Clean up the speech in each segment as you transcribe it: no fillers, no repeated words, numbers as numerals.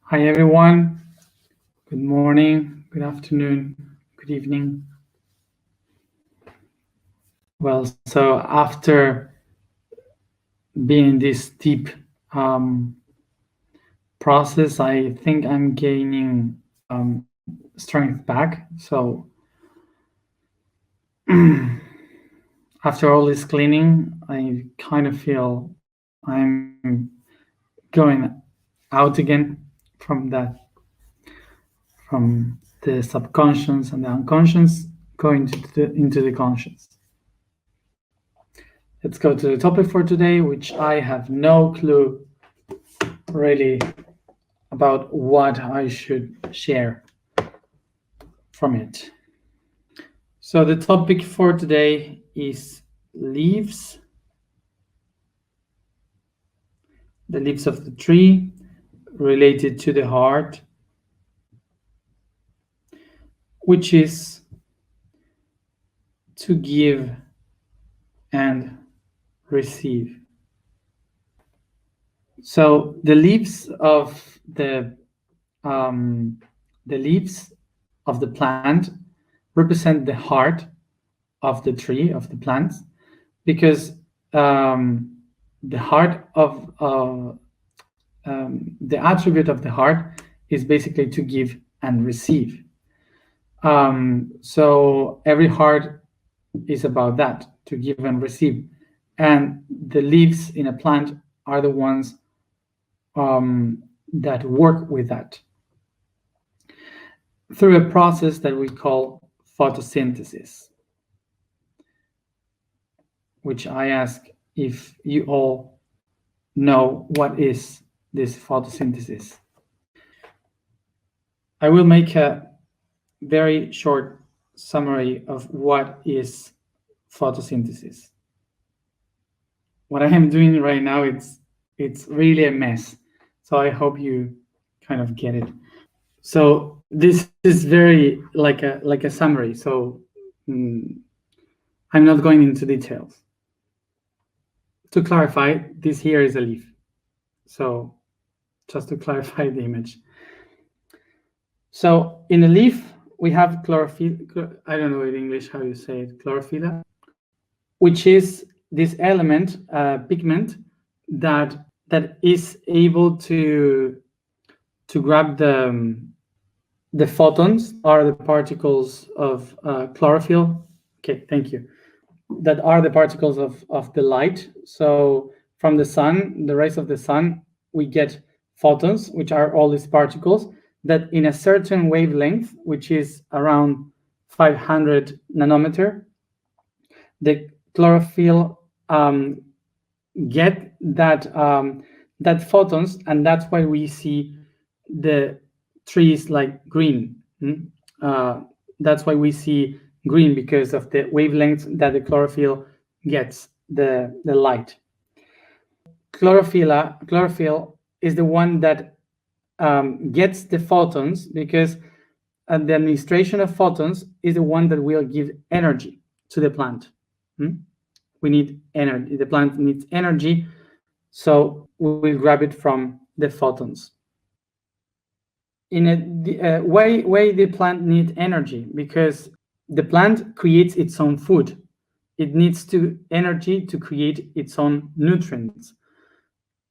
Hi everyone, good morning, good afternoon, good evening. Well, so after being in this deep process, I think I'm gaining strength back. So after all this cleaning, I kind of feel I'm going out again from from the subconscious and the unconscious, going into the conscious. Let's go to the topic for today, which I have no clue really about what I should share from it. So the topic for today is leaves, the leaves of the tree related to the heart, which is to give and receive. So the leaves of the plant represent the heart of the tree, of the plant, because the heart of the attribute of the heart is basically to give and receive. So every heart is about that, to give and receive. And the leaves in a plant are the ones that work with that through a process that we call photosynthesis, which I ask if you all know what is this photosynthesis. I will make a very short summary of what is photosynthesis. What I am doing right now, it's really a mess. So I hope you kind of get it. So this is very like a summary. So I'm not going into details. To clarify, this here is a leaf. So just to clarify the image. So in a leaf, we have chlorophyll. I don't know in English how you say it, chlorophylla, which is this element, pigment, that is able to grab the photons, are the particles of chlorophyll. Okay, thank you. That are the particles of the light. So from the sun, the rays of the sun, we get photons, which are all these particles that in a certain wavelength, which is around 500 nanometer, the chlorophyll get that photons, and that's why we see the trees like green. That's why we see green, because of the wavelength that the chlorophyll gets the light. Chlorophyll is the one that gets the photons, because the administration of photons is the one that will give energy to the plant. We need energy. The plant needs energy, so we will grab it from the photons. In a why the plant needs energy? Because the plant creates its own food. It needs energy to create its own nutrients.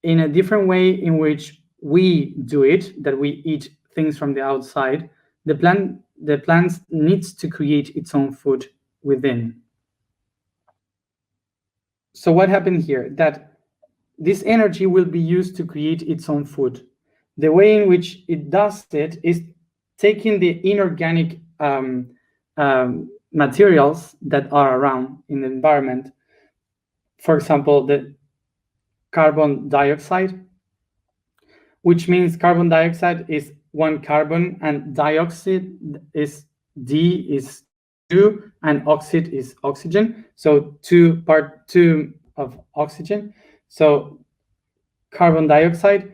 In a different way in which we do it, that we eat things from the outside, the plant needs to create its own food within. So what happened here? That this energy will be used to create its own food. The way in which it does it is taking the inorganic materials that are around in the environment. For example, the carbon dioxide, which means carbon dioxide is one carbon, and dioxide is D is 2, and oxide is oxygen. So part 2 of oxygen. So carbon dioxide,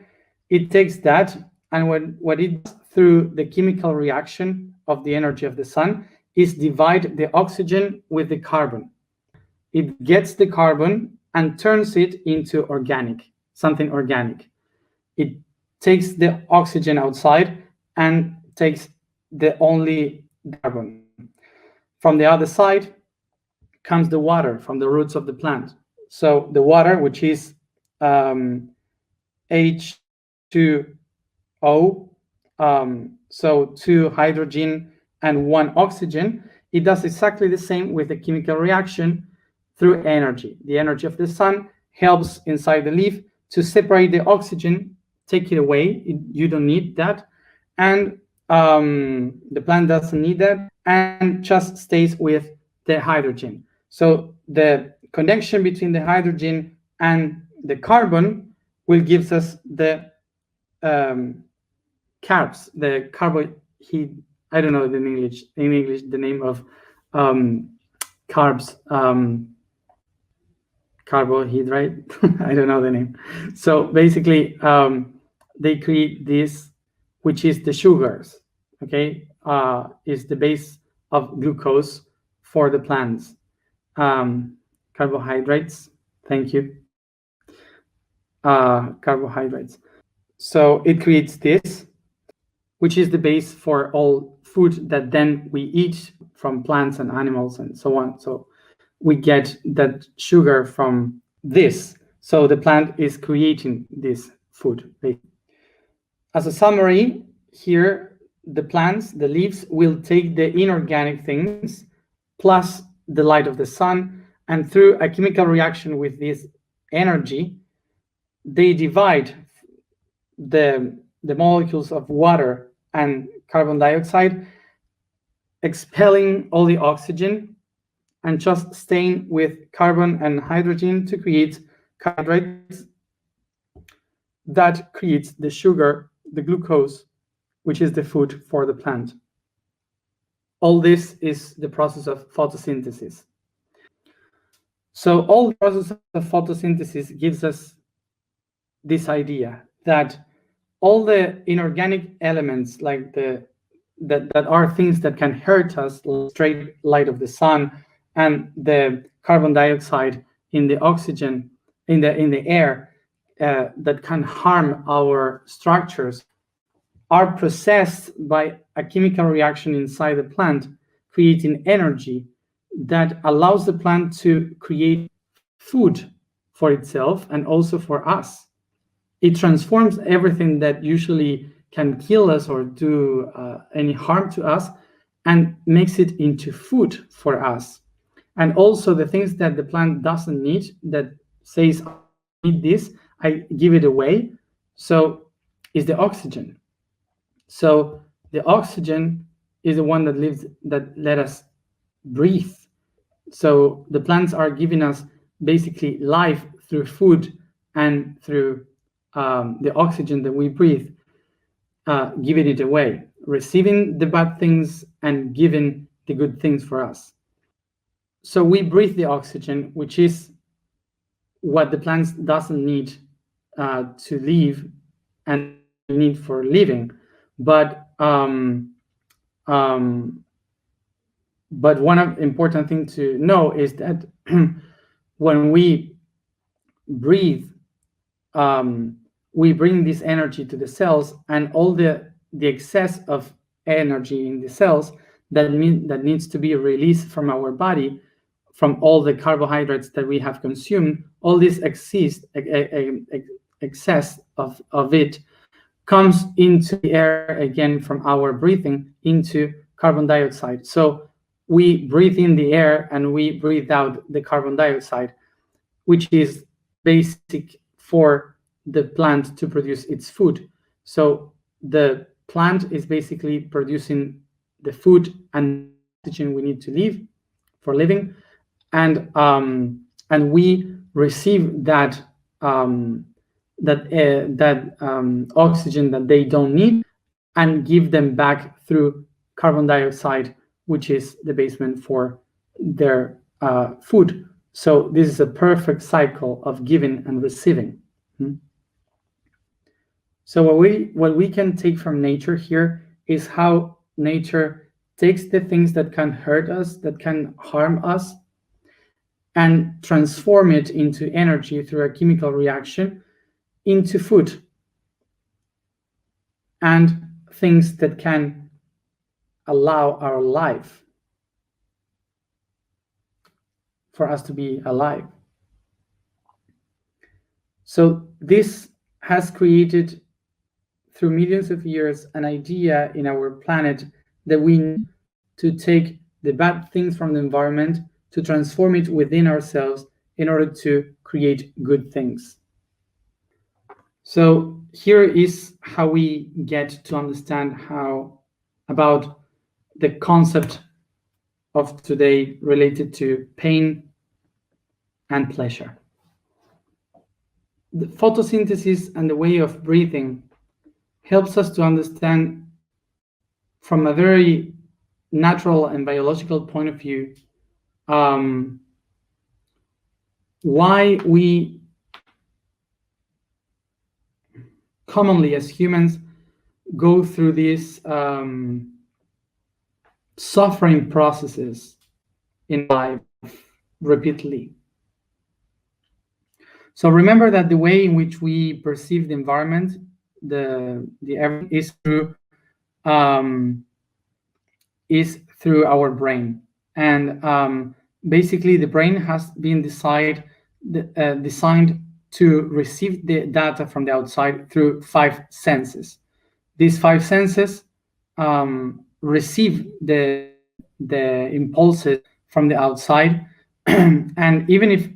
it takes that, and what it does through the chemical reaction of the energy of the sun is divide the oxygen with the carbon. It gets the carbon and turns it into something organic. It takes the oxygen outside and takes the only carbon. From the other side comes the water from the roots of the plant. So the water, which is H2O, so 2 hydrogen and 1 oxygen, it does exactly the same with the chemical reaction through energy. The energy of the sun helps inside the leaf to separate the oxygen, take it away. You don't need that. And the plant doesn't need that and just stays with the hydrogen. So the connection between the hydrogen and the carbon will give us the carbs, the carbohydrate. I don't know in English the name of carbs. Carbohydrate. I don't know the name. So basically, they create this, which is the sugars. Okay, is the base of glucose for the plants. Carbohydrates. Thank you. Carbohydrates. So it creates this, which is the base for all food that then we eat from plants and animals and so on. So we get that sugar from this. So the plant is creating this food. As a summary, here the plants, the leaves, will take the inorganic things plus the light of the sun, and through a chemical reaction with this energy, they divide the molecules of water and carbon dioxide, expelling all the oxygen and just staying with carbon and hydrogen to create carbohydrates that creates the sugar, the glucose, which is the food for the plant. All this is the process of photosynthesis. So all the process of photosynthesis gives us this idea that all the inorganic elements, like that are things that can hurt us, like straight light of the sun and the carbon dioxide in the oxygen in the air, that can harm our structures, are processed by a chemical reaction inside the plant, creating energy that allows the plant to create food for itself and also for us. It transforms everything that usually can kill us or do any harm to us and makes it into food for us. And also the things that the plant doesn't need, that says, I need this, I give it away. So is the oxygen. So the oxygen is the one that let us breathe. So the plants are giving us basically life through food and through the oxygen that we breathe, giving it away, receiving the bad things and giving the good things for us. So we breathe the oxygen, which is what the plants doesn't need to live and need for living. But one important thing to know is that when we breathe, we bring this energy to the cells, and all the excess of energy in the cells that needs to be released from our body, from all the carbohydrates that we have consumed, all this excess of it comes into the air again from our breathing into carbon dioxide. So we breathe in the air and we breathe out the carbon dioxide, which is basic for the plant to produce its food. So the plant is basically producing the food and oxygen we need to live for living, and we receive that oxygen that they don't need and give them back through carbon dioxide, which is the basement for their food. So this is a perfect cycle of giving and receiving. So what we can take from nature here is how nature takes the things that can hurt us, that can harm us, and transform it into energy through a chemical reaction into food. and things that can allow our life, for us to be alive. So this has created, through millions of years, an idea in our planet that we need to take the bad things from the environment to transform it within ourselves in order to create good things. So here is how we get to understand about the concept of today related to pain and pleasure. The photosynthesis and the way of breathing helps us to understand from a very natural and biological point of view why we commonly as humans go through these suffering processes in life repeatedly. So remember that the way in which we perceive the environment, the is through our brain, and basically the brain has been designed to receive the data from the outside through 5 senses. These 5 senses receive the impulses from the outside, and even if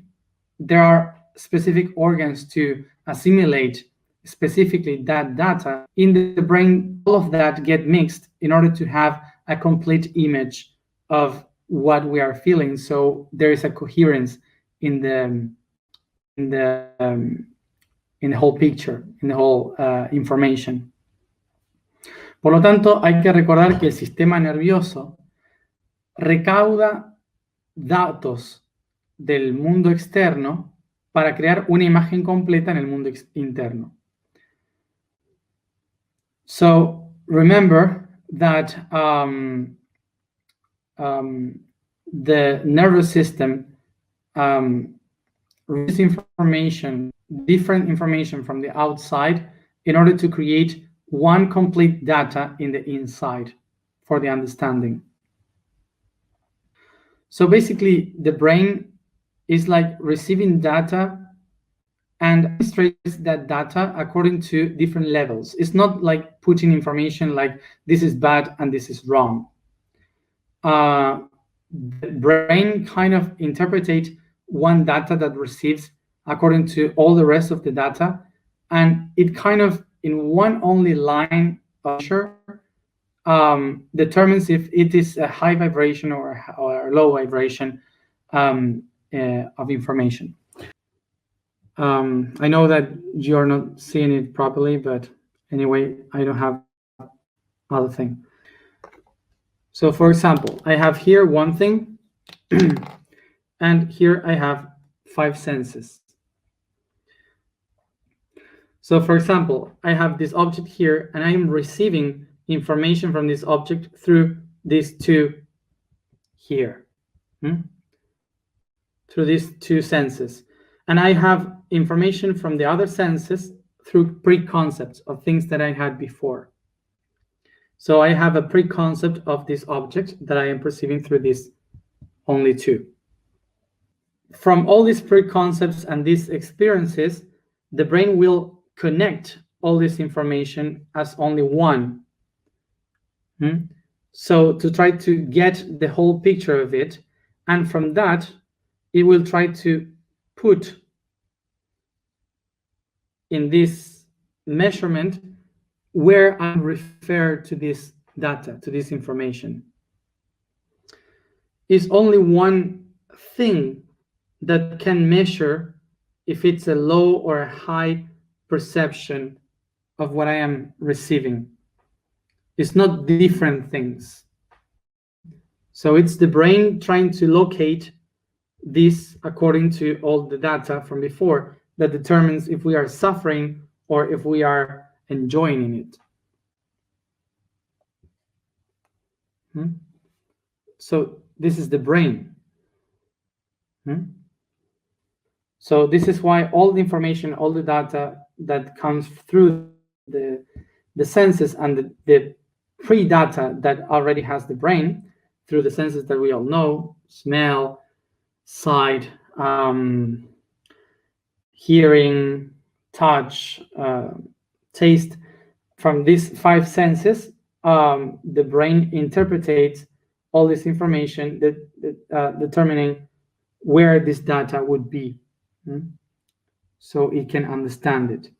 there are specific organs to assimilate specifically that data, in the brain, all of that get mixed in order to have a complete image of what we are feeling. So there is a coherence in the whole picture, in the whole information. Por lo tanto, hay que recordar que el sistema nervioso recauda datos del mundo externo para crear una imagen completa en el mundo interno. So remember that the nervous system receives different information from the outside in order to create one complete data in the inside for the understanding. So basically, the brain is like receiving data and administrates that data according to different levels. It's not like putting information like this is bad and this is wrong. The brain kind of interprets one data that receives according to all the rest of the data, and it kind of in one only line of determines if it is a high vibration or a low vibration of information. I know that you're not seeing it properly, but anyway, I don't have other thing. So for example, I have here one thing, and here I have 5 senses. So for example, I have this object here, and I am receiving information from this object through these 2 here, through these 2 senses. And I have information from the other senses through preconcepts of things that I had before. So I have a preconcept of this object that I am perceiving through these only 2. From all these preconcepts and these experiences, the brain will connect all this information as only one. So to try to get the whole picture of it, and from that, it will try to put in this measurement where I refer to this data, to this information. Is only one thing that can measure if it's a low or a high perception of what I am receiving. It's not different things. So it's the brain trying to locate this according to all the data from before that determines if we are suffering or if we are enjoying it. So this is the brain. So this is why all the information, all the data that comes through the the senses and the pre-data that already has the brain through the senses that we all know: smell, sight, hearing, touch, taste. From these 5 senses, the brain interprets all this information, determining where this data would be, so it can understand it.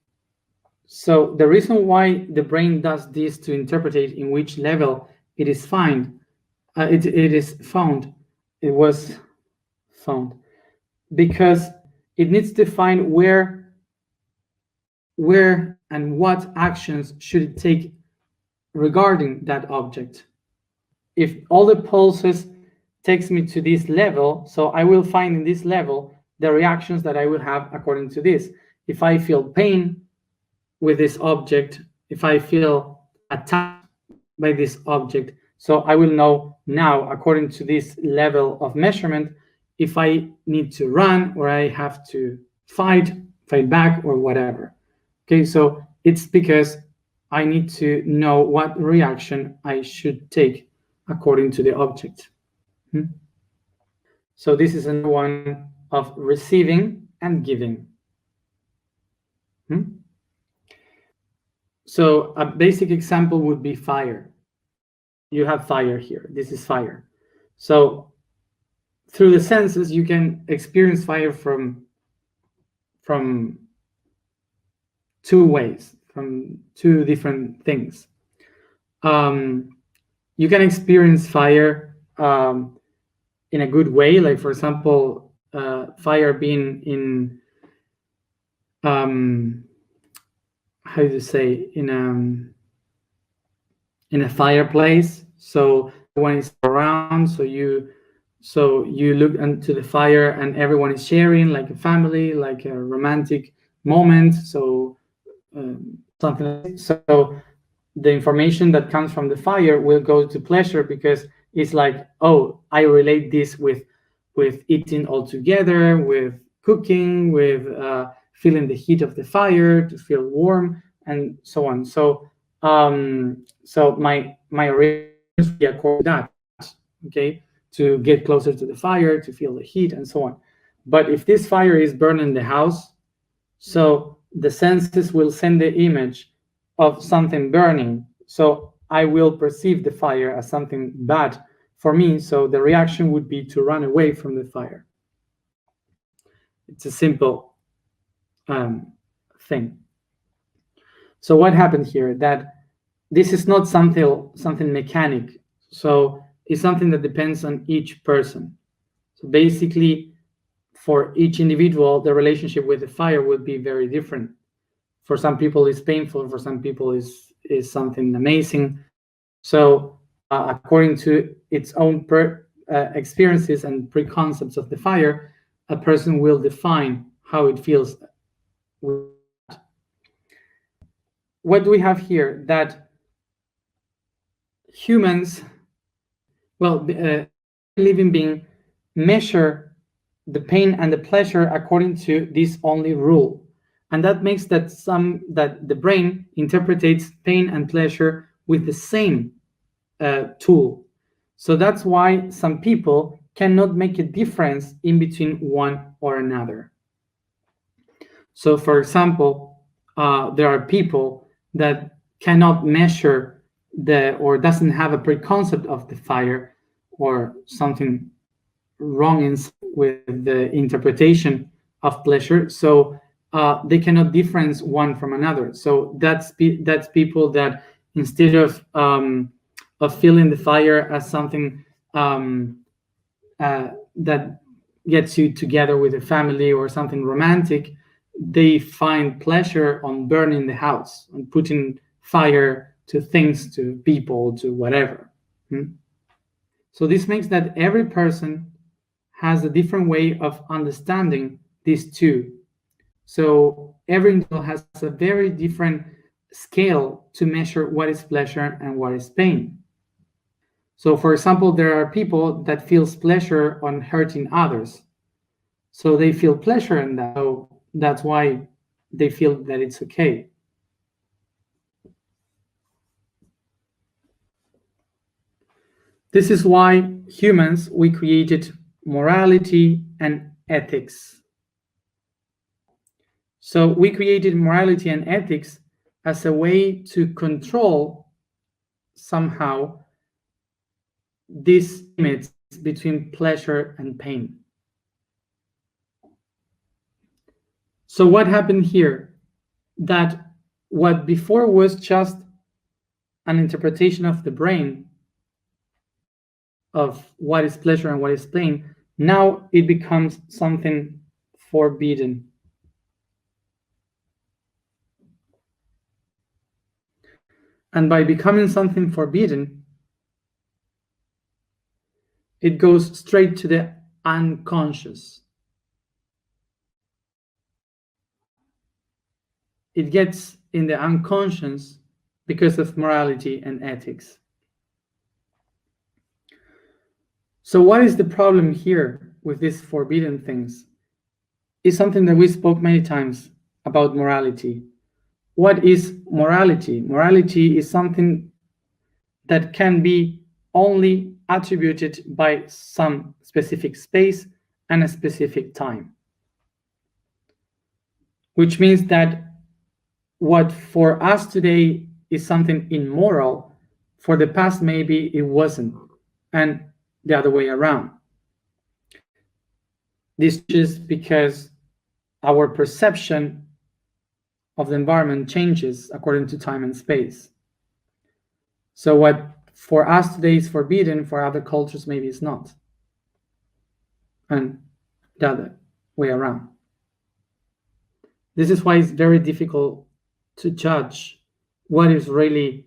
So the reason why the brain does this to interpret in which level it is found, it was found, because it needs to find where and what actions should it take regarding that object. If all the pulses takes me to this level, so I will find in this level the reactions that I will have according to this. If I feel pain with this object, if I feel attacked by this object, so I will know now, according to this level of measurement, if I need to run or I have to fight back or whatever. Okay, so it's because I need to know what reaction I should take according to the object. So this is another one of receiving and giving. So a basic example would be fire. You have fire here. This is fire. So through the senses, you can experience fire from 2 ways, from 2 different things. You can experience fire in a good way, like for example, fire being in how do you say, in a fireplace, so everyone is around, so you look into the fire and everyone is sharing, like a family, like a romantic moment. So something like, so the information that comes from the fire will go to pleasure, because it's like, oh, I relate this with eating all together, with cooking, with feeling the heat of the fire, to feel warm, and so on. So so my reactions will be according to that, okay, to get closer to the fire, to feel the heat, and so on. But if this fire is burning the house, so the senses will send the image of something burning, so I will perceive the fire as something bad for me, so the reaction would be to run away from the fire. It's a simple thing. So what happened here, that this is not something mechanic, so it's something that depends on each person. So basically, for each individual, the relationship with the fire would be very different. For some people it's painful, for some people is something amazing. So according to its own experiences and preconcepts of the fire, a person will define how it feels. What do we have here? That humans, living being, measure the pain and the pleasure according to this only rule, and that makes that the brain interprets pain and pleasure with the same tool. So that's why some people cannot make a difference in between one or another. So for example, there are people that cannot measure or doesn't have a preconcept of the fire, or something wrong with the interpretation of pleasure, so they cannot difference one from another. So that's people that, instead of feeling the fire as something that gets you together with a family or something romantic, they find pleasure on burning the house and putting fire to things, to people, to whatever. So this makes that every person has a different way of understanding these 2. So every individual has a very different scale to measure what is pleasure and what is pain. So for example, there are people that feels pleasure on hurting others. So they feel pleasure in that. So that's why they feel that it's okay. This is why humans, we created morality and ethics. So we created morality and ethics as a way to control somehow these limits between pleasure and pain. So what happened here? That what before was just an interpretation of the brain of what is pleasure and what is pain, now it becomes something forbidden. And by becoming something forbidden, it goes straight to the unconscious. It gets in the unconscious because of morality and ethics. So what is the problem here with these forbidden things? It's something that we spoke many times about morality. What is morality? Morality is something that can be only attributed by some specific space and a specific time. Which means that what for us today is something immoral, for the past maybe it wasn't, and the other way around. This is because our perception of the environment changes according to time and space. So what for us today is forbidden, for other cultures maybe it's not, and the other way around. This is why it's very difficult to judge what is really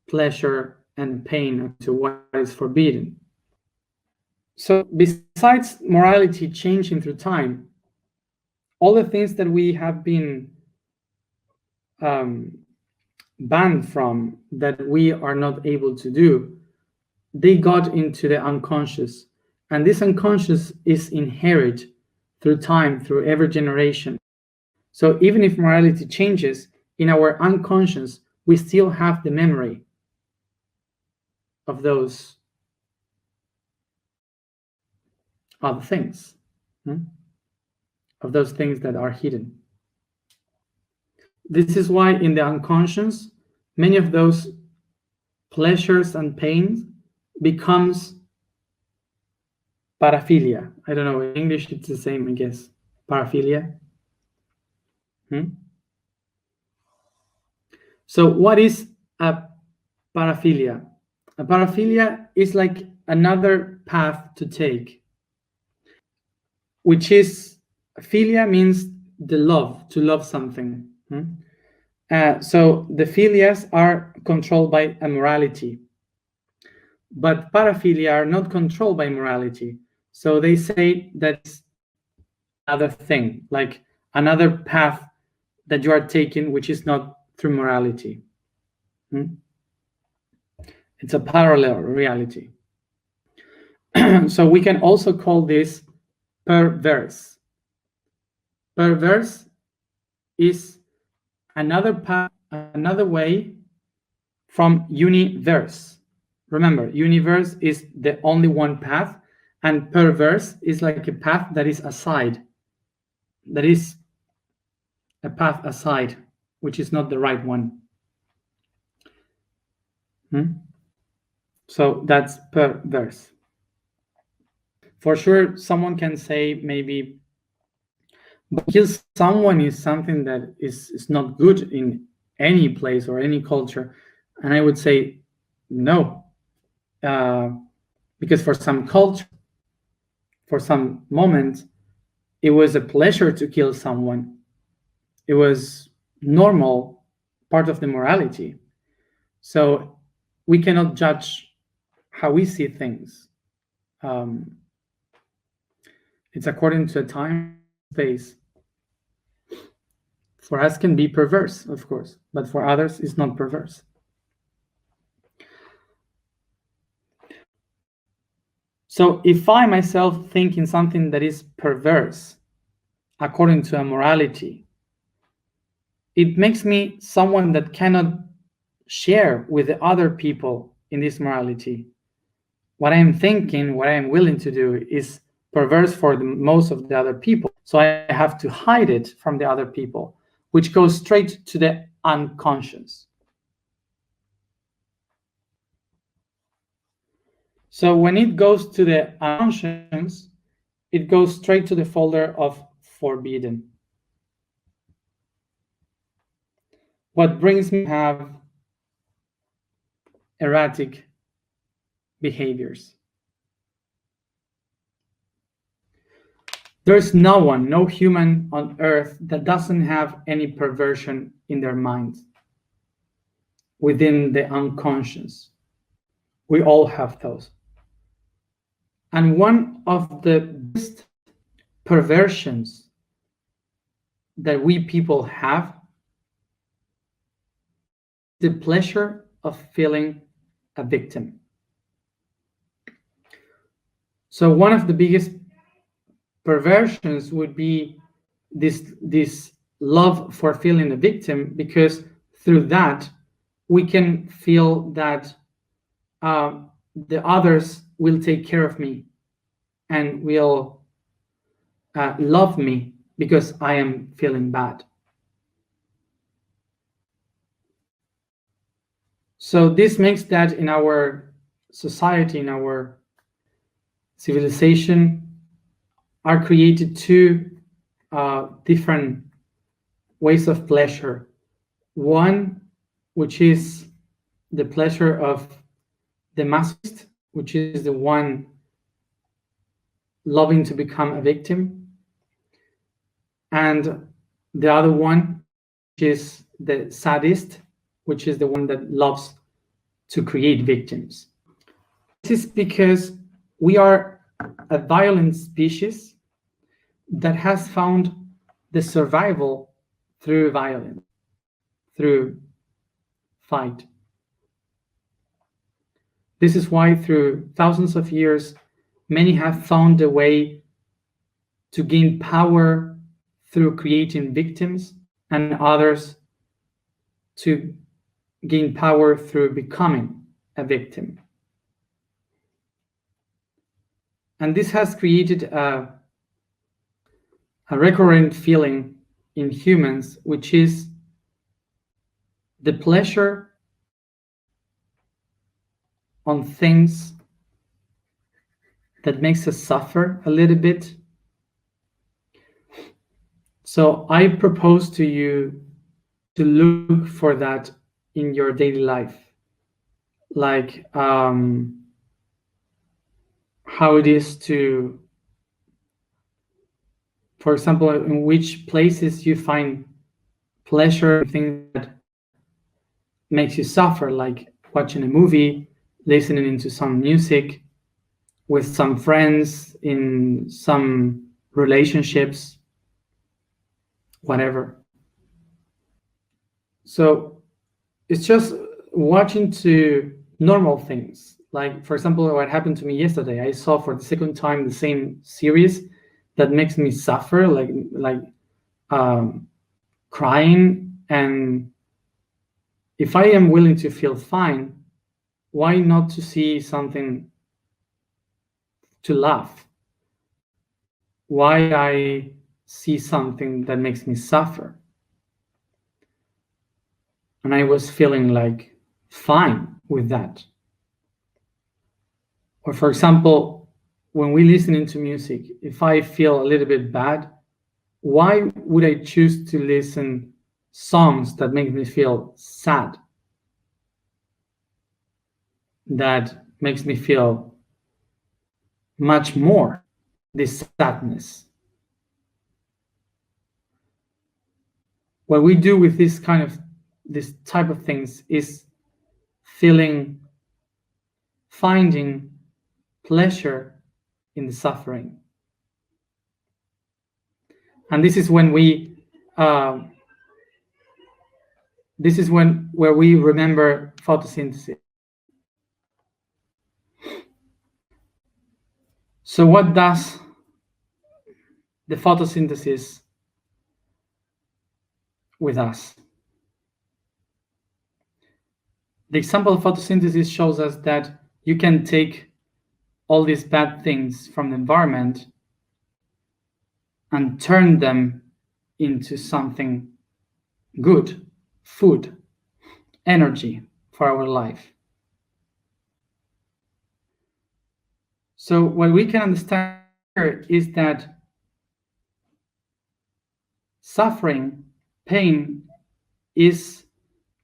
pleasure and pain to what is forbidden. So besides morality changing through time, all the things that we have been banned from, that we are not able to do, they got into the unconscious. And this unconscious is inherited through time, through every generation. So even if morality changes, in our unconscious, we still have the memory of those other things, of those things that are hidden. This is why in the unconscious, many of those pleasures and pains becomes paraphilia. I don't know, in English it's the same, I guess. Paraphilia. So what is a paraphilia? A paraphilia is like another path to take, which is, philia means the love, to love something. So the philias are controlled by a morality, but paraphilia are not controlled by morality. So they say that's another thing, like another path that you are taking, which is not through morality. It's a parallel reality. So we can also call this perverse. Perverse is another path, another way from universe. Remember, universe is the only one path, and perverse is like a path that is aside. That is a path aside, which is not the right one. So that's perverse. For sure, someone can say maybe, but kill someone is something that is not good in any place or any culture. And I would say no, because for some culture, for some moments, it was a pleasure to kill someone. It was normal, part of the morality. So we cannot judge how we see things. It's according to time, space. For us can be perverse, of course, but for others it's not perverse. So if I myself think in something that is perverse, according to a morality, it makes me someone that cannot share with the other people in this morality. what I am thinking, what I am willing to do is perverse for most of the other people. So I have to hide it from the other people, which goes straight to the unconscious. So when it goes to the unconscious, it goes straight to the folder of forbidden. What brings me to have erratic behaviors. There's no one, no human on earth that doesn't have any perversion in their mind, within the unconscious. We all have those. And one of the best perversions that we people have, the pleasure of feeling a victim. So one of the biggest perversions would be this love for feeling a victim, because through that we can feel that the others will take care of me and will love me because I am feeling bad. So this makes that in our society, in our civilization, are created two different ways of pleasure. One, which is the pleasure of the masochist, which is the one loving to become a victim, and the other one, which is the sadist, which is the one that loves to create victims. This is because we are a violent species that has found the survival through violence, through fight. This is why through thousands of years, many have found a way to gain power through creating victims, and others to gain power through becoming a victim. And this has created a recurrent feeling in humans, which is the pleasure on things that makes us suffer a little bit. So I propose to you to look for that in your daily life, like how it is to, for example, in which places you find pleasure in things that makes you suffer, like watching a movie, listening into some music, with some friends, in some relationships, whatever. So it's just watching to normal things. Like, for example, what happened to me yesterday, I saw for the second time the same series that makes me suffer, like crying. And if I am willing to feel fine, why not to see something to laugh? Why I see something that makes me suffer? And I was feeling like fine with that. Or for example, when we listen into music, if I feel a little bit bad, why would I choose to listen songs that make me feel sad? That makes me feel much more this sadness. What we do with this type of things is finding pleasure in the suffering. And this is when where we remember photosynthesis. So what does the photosynthesis with us? The example of photosynthesis shows us that you can take all these bad things from the environment and turn them into something good, food, energy for our life. So what we can understand here is that suffering, pain, is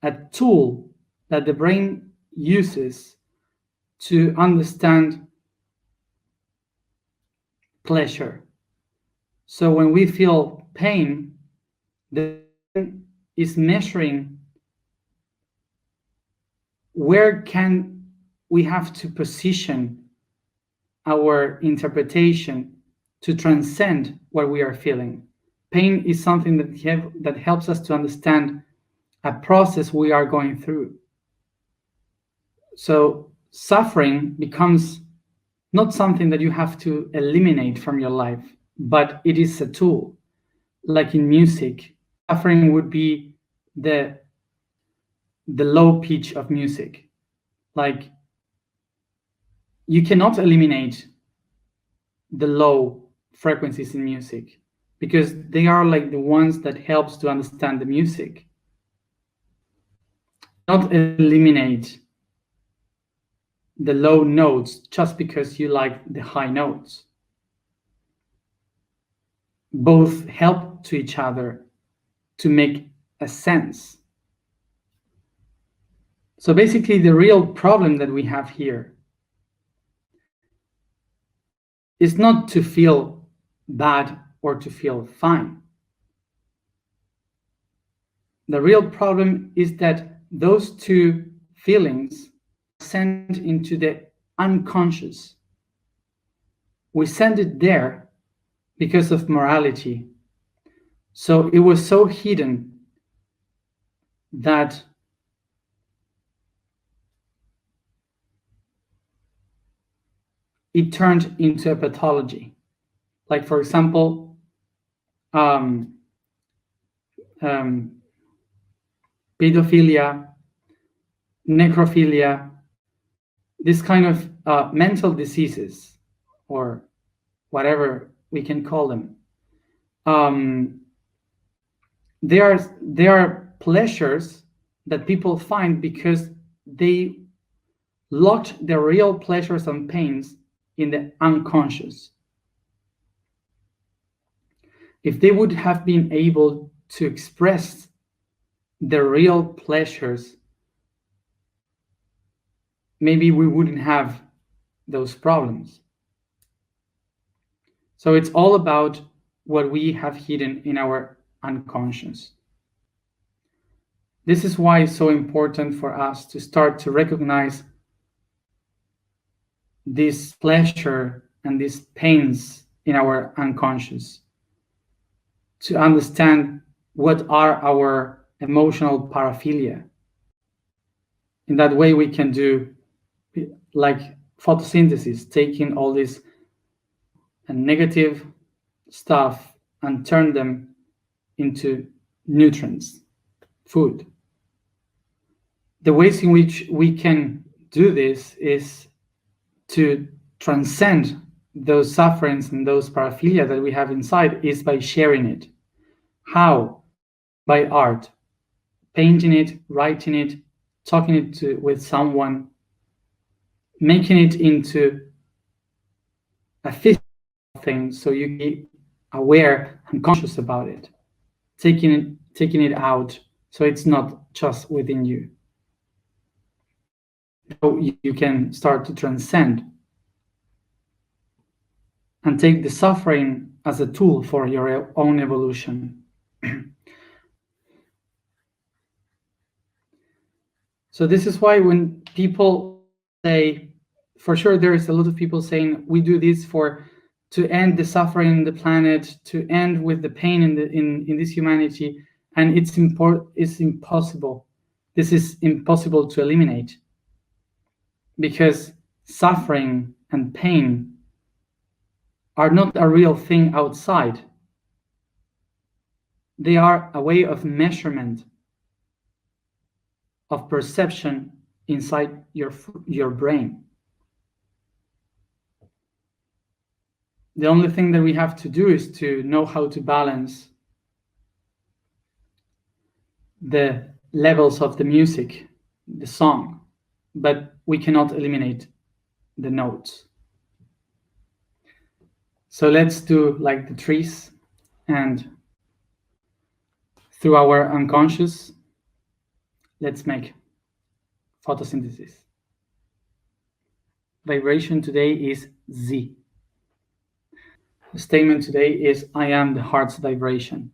a tool that the brain uses to understand pleasure. So when we feel pain, the brain is measuring where can we have to position our interpretation to transcend what we are feeling. Pain is something that helps us to understand a process we are going through. So suffering becomes not something that you have to eliminate from your life, but it is a tool. Like in music, suffering would be the low pitch of music. Like, you cannot eliminate the low frequencies in music because they are like the ones that helps to understand the music. Not eliminate the low notes just because you like the high notes. Both help to each other to make a sense. So basically, the real problem that we have here is not to feel bad or to feel fine. The real problem is that those two feelings are sent into the unconscious. We send it there because of morality. So it was so hidden that it turned into a pathology. Like, for example, pedophilia, necrophilia, this kind of mental diseases, or whatever we can call them. They are pleasures that people find because they locked their real pleasures and pains in the unconscious. If they would have been able to express their real pleasures, maybe we wouldn't have those problems. So it's all about what we have hidden in our unconscious. This is why it's so important for us to start to recognize this pleasure and these pains in our unconscious, to understand what are our emotional paraphilia. In that way, we can do like photosynthesis, taking all this negative stuff and turn them into nutrients, food. The ways in which we can do this is to transcend those sufferings and those paraphilia that we have inside is by sharing it. How? By art, painting it, writing it, talking it with someone, making it into a physical thing so you be aware and conscious about it, taking it out so it's not just within you. So you can start to transcend and take the suffering as a tool for your own evolution. So this is why when people say, for sure, there is a lot of people saying we do this to end the suffering in the planet, to end with the pain in this humanity, and it's impossible. This is impossible to eliminate because suffering and pain are not a real thing outside. They are a way of measurement, of perception inside your brain. The only thing that we have to do is to know how to balance the levels of the music, the song, but we cannot eliminate the notes. So let's do like the trees, and through our unconscious, let's make photosynthesis. Vibration today is Z. The statement today is, I am the heart's vibration.